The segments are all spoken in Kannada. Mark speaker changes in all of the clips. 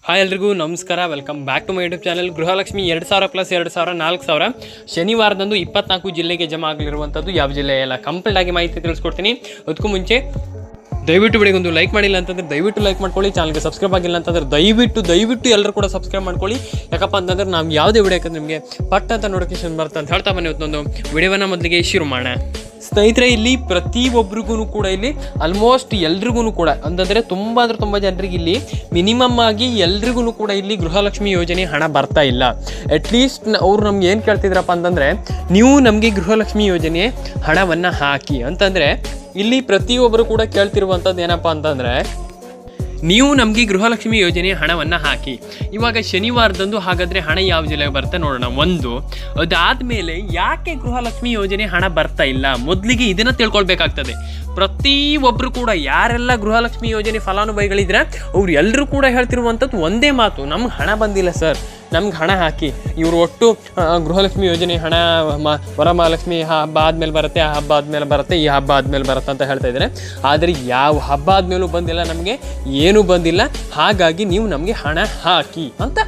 Speaker 1: ಹಾಯ್ ಎಲ್ರಿಗೂ ನಮಸ್ಕಾರ, welcome back to my YouTube channel. Gruhalakshmi 2000 plus 2000 4000 ಶನಿವಾರದಂದು 24 ಜಿಲ್ಲೆಗೆ ಜಮಾ ಆಗಲಿರುವಂಥದ್ದು. ಯಾವ ಜಿಲ್ಲೆ ಎಲ್ಲ ಕಂಪ್ಲೀಟ್ ಆಗಿ ಮಾಹಿತಿ ತಿಳಿಸ್ಕೊಡ್ತೀನಿ. ಅದಕ್ಕೂ ಮುಂಚೆ ದಯವಿಟ್ಟು ವಿಡಿಯೋಗೊಂದು ಲೈಕ್ ಮಾಡಿಲ್ಲ ಅಂತಂದರೆ ದಯವಿಟ್ಟು ಲೈಕ್ ಮಾಡ್ಕೊಳ್ಳಿ. ಚಾನಲ್ಗೆ ಸಬ್ಸ್ಕ್ರೈಬ್ ಆಗಿಲ್ಲ ಅಂತಂದರೆ ದಯವಿಟ್ಟು ಎಲ್ಲರೂ ಕೂಡ ಸಬ್ಸ್ಕ್ರೈಬ್ ಮಾಡ್ಕೊಳ್ಳಿ. ಯಾಕಪ್ಪ ಅಂತಂದ್ರೆ ನಾವು ಯಾವುದೇ ವಿಡಿಯೋ ಯಾಕಂದ್ರೆ ನಿಮಗೆ ಪಟ್ ಅಂತ ನೋಟಿಫಿಕೇಶನ್ ಬರುತ್ತೆ ಅಂತ ಹೇಳ್ತಾ ಬನ್ನಿ. ಇವತ್ತೊಂದು ವಿಡಿಯೋವನ್ನು ಮೊದಲಿಗೆ ಶುರು ಮಾಡೋಣ. ಸ್ನೇಹಿತರೆ, ಇಲ್ಲಿ ಪ್ರತಿಯೊಬ್ಬರಿಗೂ ಕೂಡ ಇಲ್ಲಿ ಆಲ್ಮೋಸ್ಟ್ ಎಲ್ರಿಗೂ ಕೂಡ ಅಂತಂದರೆ ತುಂಬ ಜನರಿಗೆ ಇಲ್ಲಿ ಮಿನಿಮಮ್ ಆಗಿ ಎಲ್ರಿಗೂ ಕೂಡ ಇಲ್ಲಿ ಗೃಹಲಕ್ಷ್ಮಿ ಯೋಜನೆ ಹಣ ಬರ್ತಾ ಇಲ್ಲ. ಅಟ್ಲೀಸ್ಟ್ ಅವ್ರು ನಮ್ಗೆ ಏನು ಕೇಳ್ತಿದ್ರಪ್ಪ ಅಂತಂದರೆ, ನೀವು ನಮಗೆ ಗೃಹಲಕ್ಷ್ಮಿ ಯೋಜನೆ ಹಣವನ್ನು ಹಾಕಿ ಅಂತಂದರೆ ಇಲ್ಲಿ ಪ್ರತಿಯೊಬ್ಬರು ಕೂಡ ಕೇಳ್ತಿರುವಂಥದ್ದು ಏನಪ್ಪ ಅಂತಂದರೆ, ನೀವು ನಮಗೆ ಗೃಹಲಕ್ಷ್ಮಿ ಯೋಜನೆ ಹಣವನ್ನು ಹಾಕಿ. ಇವಾಗ ಶನಿವಾರದಂದು ಹಾಗಾದರೆ ಹಣ ಯಾವ ಜಿಲ್ಲೆಗೆ ಬರುತ್ತೆ ನೋಡೋಣ. ಒಂದು ಅದಾದಮೇಲೆ ಯಾಕೆ ಗೃಹಲಕ್ಷ್ಮಿ ಯೋಜನೆ ಹಣ ಬರ್ತಾ ಇಲ್ಲ, ಮೊದಲಿಗೆ ಇದನ್ನು ತಿಳ್ಕೊಳ್ಬೇಕಾಗ್ತದೆ. ಪ್ರತಿಯೊಬ್ಬರು ಕೂಡ ಯಾರೆಲ್ಲ ಗೃಹಲಕ್ಷ್ಮಿ ಯೋಜನೆ ಫಲಾನುಭವಿಗಳಿದ್ರೆ ಅವ್ರು ಎಲ್ಲರೂ ಕೂಡ ಹೇಳ್ತಿರುವಂಥದ್ದು ಒಂದೇ ಮಾತು, ನಮ್ಗೆ ಹಣ ಬಂದಿಲ್ಲ ಸರ್, ನಮ್ಗೆ ಹಣ ಹಾಕಿ. ಇವರು ಒಟ್ಟು ಗೃಹಲಕ್ಷ್ಮಿ ಯೋಜನೆ ಹಣ ವರಮಹಾಲಕ್ಷ್ಮಿ ಹಬ್ಬ ಆದಮೇಲೆ ಬರುತ್ತೆ, ಆ ಹಬ್ಬ ಆದಮೇಲೆ ಬರುತ್ತೆ, ಈ ಹಬ್ಬ ಆದಮೇಲೆ ಬರುತ್ತೆ ಅಂತ ಹೇಳ್ತಾ ಇದ್ದಾರೆ. ಆದರೆ ಯಾವ ಹಬ್ಬ ಆದಮೇಲೂ ಬಂದಿಲ್ಲ, ನಮಗೆ ಏನೂ ಬಂದಿಲ್ಲ, ಹಾಗಾಗಿ ನೀವು ನಮಗೆ ಹಣ ಹಾಕಿ ಅಂತ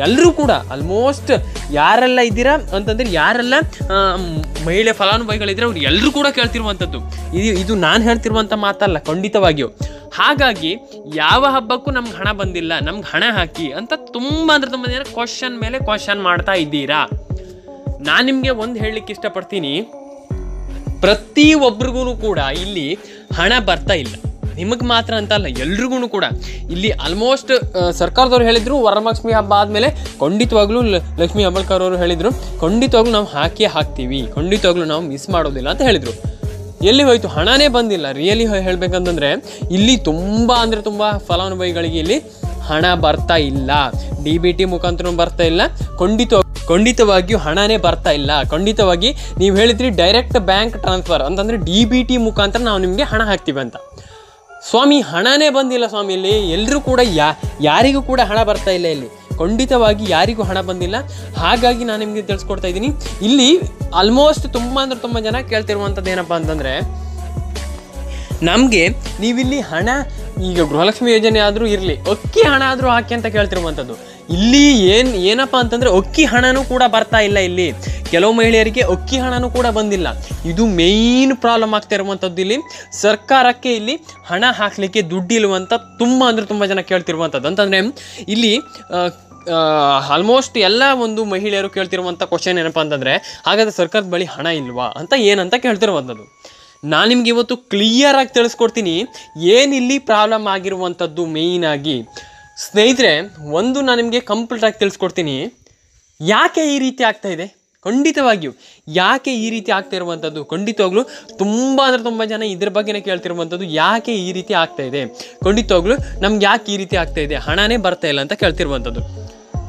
Speaker 1: ಎಲ್ಲರೂ ಕೂಡ ಆಲ್ಮೋಸ್ಟ್ ಯಾರೆಲ್ಲ ಇದ್ದೀರಾ ಅಂತಂದರೆ, ಯಾರೆಲ್ಲ ಮಹಿಳೆ ಫಲಾನುಭವಿಗಳಿದ್ರೆ ಅವ್ರು ಎಲ್ಲರೂ ಕೂಡ ಕೇಳ್ತಿರುವಂಥದ್ದು. ಇದು ನಾನು ಹೇಳ್ತಿರುವಂಥ ಮಾತಲ್ಲ, ಖಂಡಿತವಾಗಿಯೂ. ಹಾಗಾಗಿ ಯಾವ ಹಬ್ಬಕ್ಕೂ ನಮ್ಗೆ ಹಣ ಬಂದಿಲ್ಲ, ನಮ್ಗೆ ಹಣ ಹಾಕಿ ಅಂತ ತುಂಬ ಜನ ಕ್ವಶನ್ ಮೇಲೆ ಕ್ವಶನ್ ಮಾಡ್ತಾ ಇದ್ದೀರಾ. ನಾನು ನಿಮಗೆ ಒಂದು ಹೇಳಲಿಕ್ಕೆ ಇಷ್ಟಪಡ್ತೀನಿ, ಪ್ರತಿಯೊಬ್ಬರಿಗೂ ಕೂಡ ಇಲ್ಲಿ ಹಣ ಬರ್ತಾ ಇಲ್ಲ. ನಿಮಗೆ ಮಾತ್ರ ಅಂತ ಅಲ್ಲ, ಎಲ್ರಿಗೂ ಕೂಡ ಇಲ್ಲಿ ಆಲ್ಮೋಸ್ಟ್ ಸರ್ಕಾರದವ್ರು ಹೇಳಿದರು ವರಮಹಾಲಕ್ಷ್ಮಿ ಹಬ್ಬ ಆದಮೇಲೆ ಖಂಡಿತವಾಗ್ಲೂ ಲಕ್ಷ್ಮೀ ಹೆಬ್ಬಾಳ್ಕರ್ ಅವರು ಹೇಳಿದರು, ಖಂಡಿತವಾಗ್ಲೂ ನಾವು ಹಾಕ್ತೀವಿ, ಖಂಡಿತವಾಗ್ಲೂ ನಾವು ಮಿಸ್ ಮಾಡೋದಿಲ್ಲ ಅಂತ ಹೇಳಿದರು. ಎಲ್ಲಿ ಹೋಯಿತು? ಹಣನೇ ಬಂದಿಲ್ಲ. ರಿಯಲಿ ಹೇಳಬೇಕಂತಂದರೆ ಇಲ್ಲಿ ತುಂಬ ಫಲಾನುಭವಿಗಳಿಗೆ ಇಲ್ಲಿ ಹಣ ಬರ್ತಾ ಇಲ್ಲ. DBT ಮುಖಾಂತರ ಬರ್ತಾ ಇಲ್ಲ, ಖಂಡಿತವಾಗಿಯೂ ಹಣನೇ ಬರ್ತಾ ಇಲ್ಲ. ಖಂಡಿತವಾಗಿ ನೀವು ಹೇಳಿದ್ರಿ ಡೈರೆಕ್ಟ್ ಬ್ಯಾಂಕ್ ಟ್ರಾನ್ಸ್ಫರ್ ಅಂತಂದರೆ DBT ಮುಖಾಂತರ ನಾವು ನಿಮಗೆ ಹಣ ಹಾಕ್ತೀವಿ ಅಂತ. ಸ್ವಾಮಿ, ಹಣನೇ ಬಂದಿಲ್ಲ ಸ್ವಾಮಿ. ಇಲ್ಲಿ ಎಲ್ಲರೂ ಕೂಡ ಯಾರಿಗೂ ಕೂಡ ಹಣ ಬರ್ತಾ ಇಲ್ಲ. ಇಲ್ಲಿ ಖಂಡಿತವಾಗಿ ಯಾರಿಗೂ ಹಣ ಬಂದಿಲ್ಲ. ಹಾಗಾಗಿ ನಾನು ನಿಮಗೆ ತಿಳಿಸ್ಕೊಡ್ತಾ ಇದ್ದೀನಿ. ಇಲ್ಲಿ ಆಲ್ಮೋಸ್ಟ್ ತುಂಬ ಜನ ಕೇಳ್ತಿರುವಂಥದ್ದು ಏನಪ್ಪ ಅಂತಂದರೆ, ನಮಗೆ ನೀವಿಲ್ಲಿ ಹಣ ಈಗ ಗೃಹಲಕ್ಷ್ಮಿ ಯೋಜನೆ ಆದರೂ ಇರಲಿ, ಅಕ್ಕಿ ಹಣ ಆದರೂ ಹಾಕಿ ಅಂತ ಕೇಳ್ತಿರುವಂಥದ್ದು. ಇಲ್ಲಿ ಏನಪ್ಪ ಅಂತಂದರೆ ಅಕ್ಕಿ ಹಣನೂ ಕೂಡ ಬರ್ತಾ ಇಲ್ಲ. ಇಲ್ಲಿ ಕೆಲವು ಮಹಿಳೆಯರಿಗೆ ಅಕ್ಕಿ ಹಣನೂ ಕೂಡ ಬಂದಿಲ್ಲ. ಇದು ಮೇಯ್ನ್ ಪ್ರಾಬ್ಲಮ್ ಆಗ್ತಾ ಇರುವಂಥದ್ದು. ಇಲ್ಲಿ ಸರ್ಕಾರಕ್ಕೆ ಇಲ್ಲಿ ಹಣ ಹಾಕಲಿಕ್ಕೆ ದುಡ್ಡಿಲ್ವಂತ ತುಂಬ ಜನ ಕೇಳ್ತಿರುವಂಥದ್ದು. ಅಂತಂದರೆ ಇಲ್ಲಿ ಆಲ್ಮೋಸ್ಟ್ ಎಲ್ಲ ಒಂದು ಮಹಿಳೆಯರು ಕೇಳ್ತಿರುವಂಥ ಕ್ವಶನ್ ಏನಪ್ಪ ಅಂತಂದರೆ, ಹಾಗಾದರೆ ಸರ್ಕಾರದ ಬಳಿ ಹಣ ಇಲ್ವಾ ಅಂತ ಏನಂತ ಕೇಳ್ತಿರುವಂಥದ್ದು. ನಾನು ನಿಮ್ಗೆ ಇವತ್ತು ಕ್ಲಿಯರಾಗಿ ತಿಳಿಸ್ಕೊಡ್ತೀನಿ ಏನಿಲ್ಲಿ ಪ್ರಾಬ್ಲಮ್ ಆಗಿರುವಂಥದ್ದು. ಮೇಯ್ನಾಗಿ ಸ್ನೇಹಿತರೆ, ಒಂದು ನಾನು ನಿಮಗೆ ಕಂಪ್ಲೀಟಾಗಿ ತಿಳಿಸ್ಕೊಡ್ತೀನಿ ಯಾಕೆ ಈ ರೀತಿ ಆಗ್ತಾ ಇದೆ. ಖಂಡಿತವಾಗಿಯೂ ಯಾಕೆ ಈ ರೀತಿ ಆಗ್ತಾ ಇರುವಂಥದ್ದು, ಖಂಡಿತವಾಗ್ಲೂ ತುಂಬ ಜನ ಇದ್ರ ಬಗ್ಗೆನೇ ಕೇಳ್ತಿರುವಂಥದ್ದು. ಯಾಕೆ ಈ ರೀತಿ ಆಗ್ತಾ ಇದೆ, ಖಂಡಿತವಾಗ್ಲೂ ನಮ್ಗೆ ಯಾಕೆ ಈ ರೀತಿ ಆಗ್ತಾ ಇದೆ, ಹಣನೇ ಬರ್ತಾ ಇಲ್ಲ ಅಂತ ಕೇಳ್ತಿರುವಂಥದ್ದು.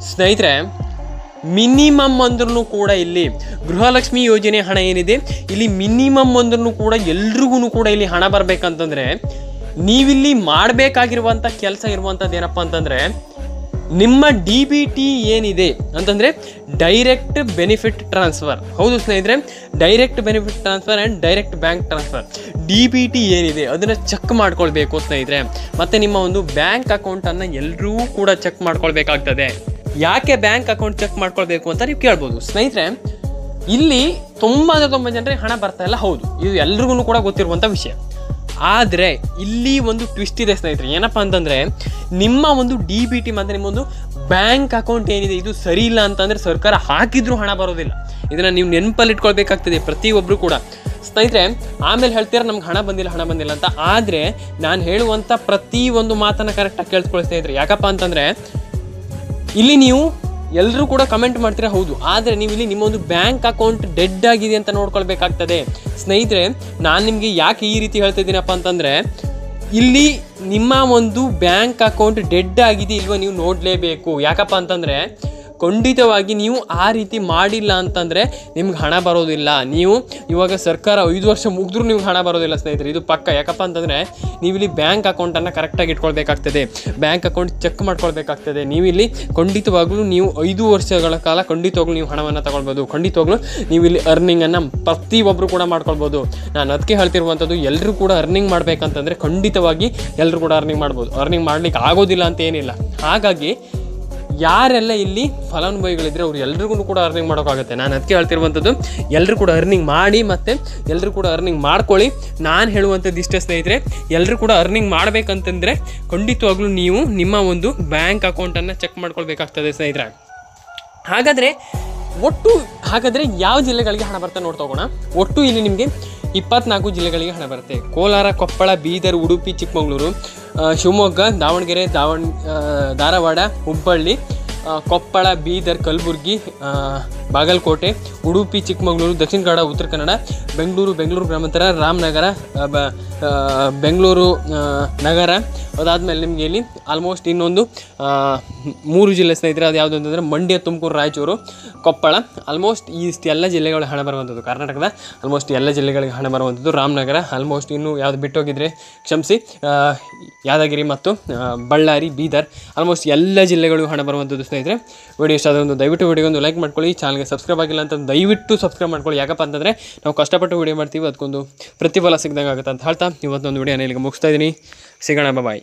Speaker 1: ಸ್ನೇಹಿತರೆ, ಮಿನಿಮಮ್ ಅಂದ್ರೂ ಕೂಡ ಇಲ್ಲಿ ಗೃಹಲಕ್ಷ್ಮಿ ಯೋಜನೆ ಹಣ ಏನಿದೆ, ಇಲ್ಲಿ ಮಿನಿಮಮ್ ಅಂದ್ರೂ ಕೂಡ ಎಲ್ರಿಗೂ ಕೂಡ ಇಲ್ಲಿ ಹಣ ಬರಬೇಕಂತಂದರೆ ನೀವಿಲ್ಲಿ ಮಾಡಬೇಕಾಗಿರುವಂಥ ಕೆಲಸ ಇರುವಂಥದ್ದು ಏನಪ್ಪ ಅಂತಂದರೆ, ನಿಮ್ಮ DBT ಏನಿದೆ ಅಂತಂದರೆ ಡೈರೆಕ್ಟ್ ಬೆನಿಫಿಟ್ ಟ್ರಾನ್ಸ್ಫರ್. ಹೌದು ಸ್ನೇಹಿತರೆ, direct benefit transfer and direct bank transfer DBT ಏನಿದೆ ಅದನ್ನು ಚೆಕ್ ಮಾಡ್ಕೊಳ್ಬೇಕು ಸ್ನೇಹಿತರೆ. ಮತ್ತು ನಿಮ್ಮ ಒಂದು ಬ್ಯಾಂಕ್ ಅಕೌಂಟನ್ನು ಎಲ್ಲರೂ ಕೂಡ ಚೆಕ್ ಮಾಡ್ಕೊಳ್ಬೇಕಾಗ್ತದೆ. ಯಾಕೆ ಬ್ಯಾಂಕ್ ಅಕೌಂಟ್ ಚೆಕ್ ಮಾಡ್ಕೊಳ್ಬೇಕು ಅಂತ ನೀವು ಕೇಳ್ಬೋದು. ಸ್ನೇಹಿತರೆ, ಇಲ್ಲಿ ತುಂಬ ಜನರಿಗೆ ಹಣ ಬರ್ತಾ ಇಲ್ಲ. ಹೌದು, ಇದು ಎಲ್ರಿಗೂ ಕೂಡ ಗೊತ್ತಿರುವಂಥ ವಿಷಯ. ಆದರೆ ಇಲ್ಲಿ ಒಂದು ಟ್ವಿಸ್ಟ್ ಇದೆ ಸ್ನೇಹಿತರೆ. ಏನಪ್ಪ ಅಂತಂದರೆ, ನಿಮ್ಮ ಒಂದು DBT ಮತ್ತು ನಿಮ್ಮ ಒಂದು ಬ್ಯಾಂಕ್ ಅಕೌಂಟ್ ಏನಿದೆ ಇದು ಸರಿ ಇಲ್ಲ ಅಂತಂದರೆ ಸರ್ಕಾರ ಹಾಕಿದ್ರೂ ಹಣ ಬರೋದಿಲ್ಲ. ಇದನ್ನು ನೀವು ನೆನಪಲ್ಲಿ ಇಟ್ಕೊಳ್ಬೇಕಾಗ್ತದೆ ಪ್ರತಿಯೊಬ್ಬರು ಕೂಡ. ಸ್ನೇಹಿತರೆ, ಆಮೇಲೆ ಹೇಳ್ತೀರ ನಮ್ಗೆ ಹಣ ಬಂದಿಲ್ಲ ಅಂತ. ಆದರೆ ನಾನು ಹೇಳುವಂಥ ಪ್ರತಿಯೊಂದು ಮಾತನ್ನು ಕರೆಕ್ಟಾಗಿ ಕೇಳಿಸ್ಕೊಳ್ಳಿ ಸ್ನೇಹಿತರೆ. ಯಾಕಪ್ಪ ಅಂತಂದರೆ ಇಲ್ಲಿ ನೀವು ಎಲ್ಲರೂ ಕೂಡ ಕಮೆಂಟ್ ಮಾಡ್ತೀರಾ, ಹೌದು, ಆದರೆ ನೀವು ಇಲ್ಲಿ ನಿಮ್ಮ ಒಂದು ಬ್ಯಾಂಕ್ ಅಕೌಂಟ್ ಡೆಡ್ ಆಗಿದೆ ಅಂತ ನೋಡ್ಕೊಳ್ಬೇಕಾಗ್ತದೆ. ಸ್ನೇಹಿತರೆ, ನಾನು ನಿಮಗೆ ಯಾಕೆ ಈ ರೀತಿ ಹೇಳ್ತಾ ಇದ್ದೀನಪ್ಪ ಅಂತಂದರೆ, ಇಲ್ಲಿ ನಿಮ್ಮ ಒಂದು ಬ್ಯಾಂಕ್ ಅಕೌಂಟ್ ಡೆಡ್ ಆಗಿದೆ ಇಲ್ವೋ ನೀವು ನೋಡಲೇಬೇಕು. ಯಾಕಪ್ಪ ಅಂತಂದರೆ ಖಂಡಿತವಾಗಿ ನೀವು ಆ ರೀತಿ ಮಾಡಿಲ್ಲ ಅಂತಂದರೆ ನಿಮ್ಗೆ ಹಣ ಬರೋದಿಲ್ಲ. ನೀವು ಇವಾಗ ಸರ್ಕಾರ 5 ವರ್ಷ ಮುಗಿದ್ರೂ ನಿಮ್ಗೆ ಹಣ ಬರೋದಿಲ್ಲ ಸ್ನೇಹಿತರೆ, ಇದು ಪಕ್ಕ. ಯಾಕಪ್ಪ ಅಂತಂದರೆ ನೀವಿಲ್ಲಿ ಬ್ಯಾಂಕ್ ಅಕೌಂಟನ್ನು ಕರೆಕ್ಟಾಗಿ ಇಟ್ಕೊಳ್ಬೇಕಾಗ್ತದೆ, ಬ್ಯಾಂಕ್ ಅಕೌಂಟ್ ಚೆಕ್ ಮಾಡ್ಕೊಳ್ಬೇಕಾಗ್ತದೆ. ನೀವಿಲ್ಲಿ ಖಂಡಿತವಾಗ್ಲೂ ನೀವು 5 ವರ್ಷಗಳ ಕಾಲ ಖಂಡಿತವಾಗ್ಲೂ ನೀವು ಹಣವನ್ನು ತಗೊಳ್ಬೋದು. ಖಂಡಿತವಾಗ್ಲೂ ನೀವು ಇಲ್ಲಿ ಅರ್ನಿಂಗನ್ನು ಪ್ರತಿಯೊಬ್ಬರು ಕೂಡ ಮಾಡ್ಕೊಳ್ಬೋದು. ನಾನು ಅದಕ್ಕೆ ಹೇಳ್ತಿರುವಂಥದ್ದು, ಎಲ್ಲರೂ ಕೂಡ ಅರ್ನಿಂಗ್ ಮಾಡಬೇಕಂತಂದರೆ ಖಂಡಿತವಾಗಿ ಎಲ್ಲರೂ ಕೂಡ ಅರ್ನಿಂಗ್ ಮಾಡ್ಬೋದು. ಅರ್ನಿಂಗ್ ಮಾಡಲಿಕ್ಕೆ ಆಗೋದಿಲ್ಲ ಅಂತ ಏನಿಲ್ಲ. ಹಾಗಾಗಿ ಯಾರೆಲ್ಲ ಇಲ್ಲಿ ಫಲಾನುಭವಿಗಳಿದ್ರೆ ಅವ್ರು ಎಲ್ರಿಗೂ ಕೂಡ ಅರ್ನಿಂಗ್ ಮಾಡೋಕ್ಕಾಗುತ್ತೆ. ನಾನು ಅದಕ್ಕೆ ಹೇಳ್ತಿರುವಂಥದ್ದು, ಎಲ್ಲರೂ ಕೂಡ ಅರ್ನಿಂಗ್ ಮಾಡಿ ಮತ್ತು ಎಲ್ಲರೂ ಕೂಡ ಅರ್ನಿಂಗ್ ಮಾಡ್ಕೊಳ್ಳಿ. ನಾನು ಹೇಳುವಂಥದ್ದು ಇಷ್ಟೇ ಸ್ನೇಹಿತರೆ, ಎಲ್ಲರೂ ಕೂಡ ಅರ್ನಿಂಗ್ ಮಾಡಬೇಕಂತಂದರೆ ಖಂಡಿತವಾಗ್ಲೂ ನೀವು ನಿಮ್ಮ ಒಂದು ಬ್ಯಾಂಕ್ ಅಕೌಂಟನ್ನು ಚೆಕ್ ಮಾಡ್ಕೊಳ್ಬೇಕಾಗ್ತದೆ ಸ್ನೇಹಿತರೆ. ಹಾಗಾದರೆ ಯಾವ ಜಿಲ್ಲೆಗಳಿಗೆ ಹಣ ಬರುತ್ತೆ ನೋಡ್ತಾ ಹೋಗೋಣ. ಒಟ್ಟು ಇಲ್ಲಿ ನಿಮಗೆ 24 ಜಿಲ್ಲೆಗಳಿಗೆ ಹಣ ಬರುತ್ತೆ. ಕೋಲಾರ, ಕೊಪ್ಪಳ, ಬೀದರ್, ಉಡುಪಿ, ಚಿಕ್ಕಮಗಳೂರು, ಶಿವಮೊಗ್ಗ, ದಾವಣಗೆರೆ, ಧಾರವಾಡ, ಹುಬ್ಬಳ್ಳಿ, ಕೊಪ್ಪಳ, ಬೀದರ್, ಕಲಬುರಗಿ, ಬಾಗಲಕೋಟೆ, ಉಡುಪಿ, ಚಿಕ್ಕಮಗಳೂರು, ದಕ್ಷಿಣ ಕನ್ನಡ, ಉತ್ತರ ಕನ್ನಡ, ಬೆಂಗಳೂರು ಗ್ರಾಮಾಂತರ, ರಾಮನಗರ, ಬೆಂಗಳೂರು ನಗರ. ಅದಾದಮೇಲೆ ನಿಮಗೆ ಇಲ್ಲಿ ಆಲ್ಮೋಸ್ಟ್ ಇನ್ನೊಂದು 3 ಜಿಲ್ಲೆ ಸ್ನೇಹಿತರೆ. ಅದು ಯಾವುದು ಅಂತಂದರೆ ಮಂಡ್ಯ, ತುಮಕೂರು, ರಾಯಚೂರು, ಕೊಪ್ಪಳ. ಆಲ್ಮೋಸ್ಟ್ ಇಷ್ಟೆಲ್ಲ ಜಿಲ್ಲೆಗಳ ಹಣ ಬರುವಂಥದ್ದು. ಕರ್ನಾಟಕದ ಆಲ್ಮೋಸ್ಟ್ ಎಲ್ಲ ಜಿಲ್ಲೆಗಳಿಗೆ ಹಣ ಬರುವಂಥದ್ದು. ರಾಮನಗರ ಆಲ್ಮೋಸ್ಟ್ ಇನ್ನೂ ಯಾವುದು ಬಿಟ್ಟೋಗಿದ್ರೆ ಕ್ಷಮಿಸಿ, ಯಾದಗಿರಿ ಮತ್ತು ಬಳ್ಳಾರಿ, ಬೀದರ್, ಆಲ್ಮೋಸ್ಟ್ ಎಲ್ಲ ಜಿಲ್ಲೆಗಳು ಹಣ ಬರುವಂಥದ್ದು ಸ್ನೇಹಿತರೆ. ವಿಡಿಯೋ ಇಷ್ಟ ಆದ ದಯವಿಟ್ಟು ವಿಡಿಯೋಗೊಂದು ಲೈಕ್ ಮಾಡ್ಕೊಳ್ಳಿ. ಚಾನಲ್ಗೆ ಸಬ್ಸ್ಕ್ರೈಬ್ ಆಗಿಲ್ಲ ಅಂತ ದಯವಿಟ್ಟು ಸಬ್ಸ್ಕ್ರೈಬ್ ಮಾಡ್ಕೊಳ್ಳಿ. ಯಾಕಪ್ಪ ಅಂತಂದರೆ ನಾವು ಕಷ್ಟಪಟ್ಟು ವಿಡಿಯೋ ಮಾಡ್ತೀವಿ, ಅದಕ್ಕೊಂದು ಪ್ರತಿಫಲ ಸಿಗ್ದಂಗೆ ಆಗುತ್ತೆ ಅಂತ ಹೇಳ್ತಾ ಇವತ್ತೊಂದು ವಿಡಿಯೋನ ಇಲ್ಲಿಗೆ ಮುಗಿಸ್ತಾ ಇದ್ದೀನಿ. ಸಿಗೋಣ, ಬಾಯ್.